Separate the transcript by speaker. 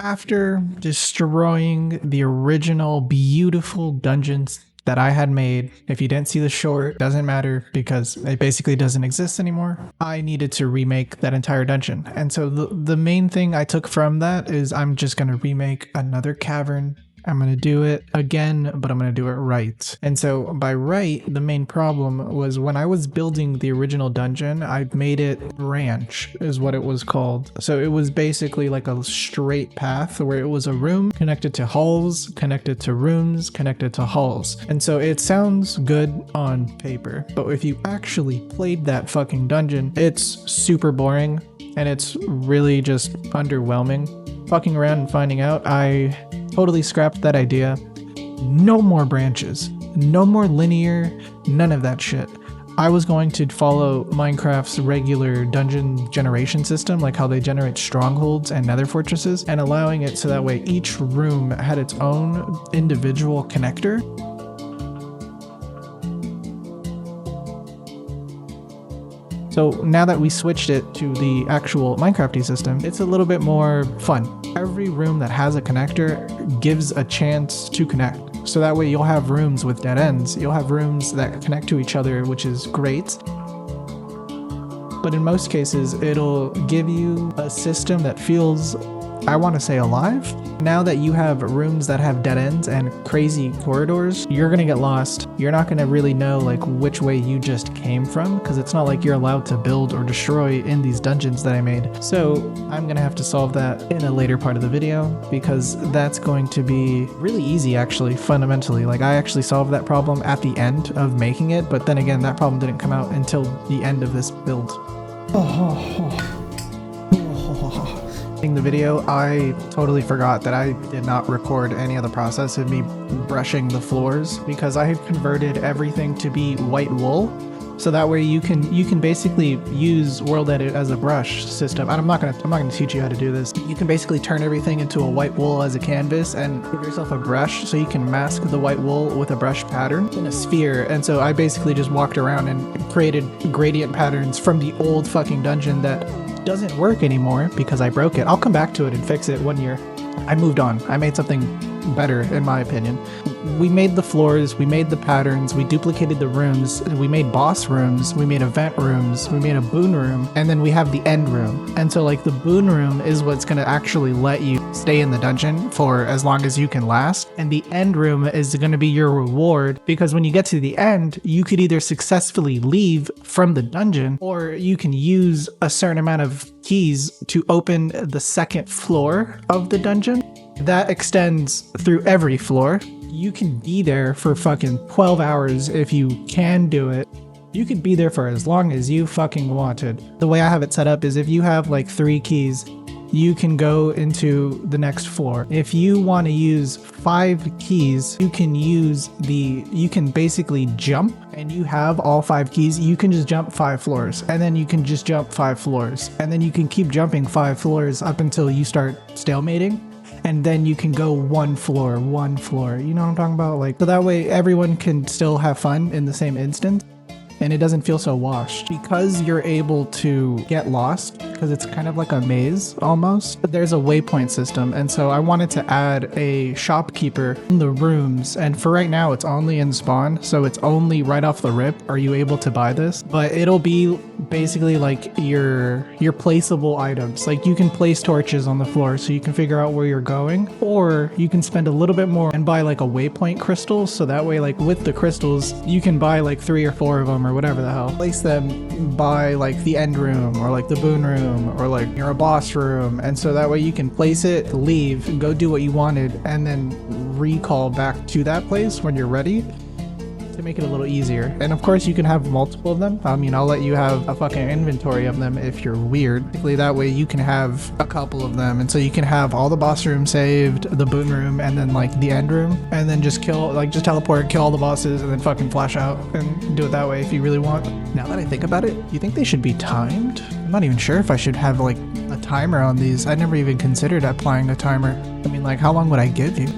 Speaker 1: After destroying the original beautiful dungeons that I had made, if you didn't see the short, doesn't matter because it basically doesn't exist anymore. I needed to remake that entire dungeon. And so the main thing I took from that is I'm just going to remake another cavern. I'm going to do it again, but I'm going to do it right. And so by right, the main problem was when I was building the original dungeon, I made it ranch is what it was called. So it was basically like a straight path where it was a room connected to halls, connected to rooms, connected to halls. And so it sounds good on paper, but if you actually played that fucking dungeon, it's super boring and it's really just underwhelming. Fucking around and finding out, I totally scrapped that idea. No more branches, no more linear, none of that shit. I was going to follow Minecraft's regular dungeon generation system, like how they generate strongholds and nether fortresses, and allowing it so that way each room had its own individual connector. So now that we switched it to the actual Minecrafty system, it's a little bit more fun. Every room that has a connector gives a chance to connect. So that way you'll have rooms with dead ends. You'll have rooms that connect to each other, which is great. But in most cases, it'll give you a system that feels, I want to say, alive. Now that you have rooms that have dead ends and crazy corridors, you're going to get lost. You're not going to really know like which way you just came from, because it's not like you're allowed to build or destroy in these dungeons that I made. So I'm going to have to solve that in a later part of the video, because that's going to be really easy actually, fundamentally. Like I actually solved that problem at the end of making it, but then again, that problem didn't come out until the end of this build. In the video, I totally forgot that I did not record any of the process of me brushing the floors, because I had converted everything to be white wool. So that way you can basically use World Edit as a brush system. And I'm not gonna teach you how to do this. You can basically turn everything into a white wool as a canvas and give yourself a brush so you can mask the white wool with a brush pattern in a sphere. And so I basically just walked around and created gradient patterns from the old fucking dungeon that doesn't work anymore because I broke it. I'll come back to it and fix it one year. I moved on. I made something better, in my opinion. We made the floors, we made the patterns, we duplicated the rooms, we made boss rooms, we made event rooms, we made a boon room, and then we have the end room. And so like the boon room is what's going to actually let you stay in the dungeon for as long as you can last. And the end room is going to be your reward, because when you get to the end, you could either successfully leave from the dungeon, or you can use a certain amount of keys to open the second floor of the dungeon. That extends through every floor. You can be there for fucking 12 hours if you can do it. You could be there for as long as you fucking wanted. The way I have it set up is if you have like 3 keys, you can go into the next floor. If you want to use 5 keys, you can basically jump, and you have all 5 keys. You can just jump 5 floors, and then you can just jump 5 floors, and then you can keep jumping 5 floors up until you start stalemating. And then you can go one floor, you know what I'm talking about? Like, so that way everyone can still have fun in the same instance, and it doesn't feel so washed. Because you're able to get lost, because it's kind of like a maze almost, but there's a waypoint system. And so I wanted to add a shopkeeper in the rooms, and for right now it's only in spawn, so it's only right off the rip are you able to buy this. But it'll be basically like your placeable items. Like you can place torches on the floor so you can figure out where you're going, or you can spend a little bit more and buy like a waypoint crystal, so that way like with the crystals you can buy like 3 or 4 of them or whatever the hell. Place them by like the end room or like the boon room or like near a boss room, and so that way you can place it, leave, go do what you wanted, and then recall back to that place when you're ready, to make it a little easier. And of course you can have multiple of them. I mean, I'll let you have a fucking inventory of them if you're weird. Basically that way you can have a couple of them, and so you can have all the boss rooms saved, the boon room, and then like the end room, and then just just teleport, kill all the bosses, and then fucking flash out and do it that way if you really want. Now that I think about it, you think they should be timed? I'm not even sure if I should have like a timer on these. I never even considered applying a timer. I mean, like, how long would I give you?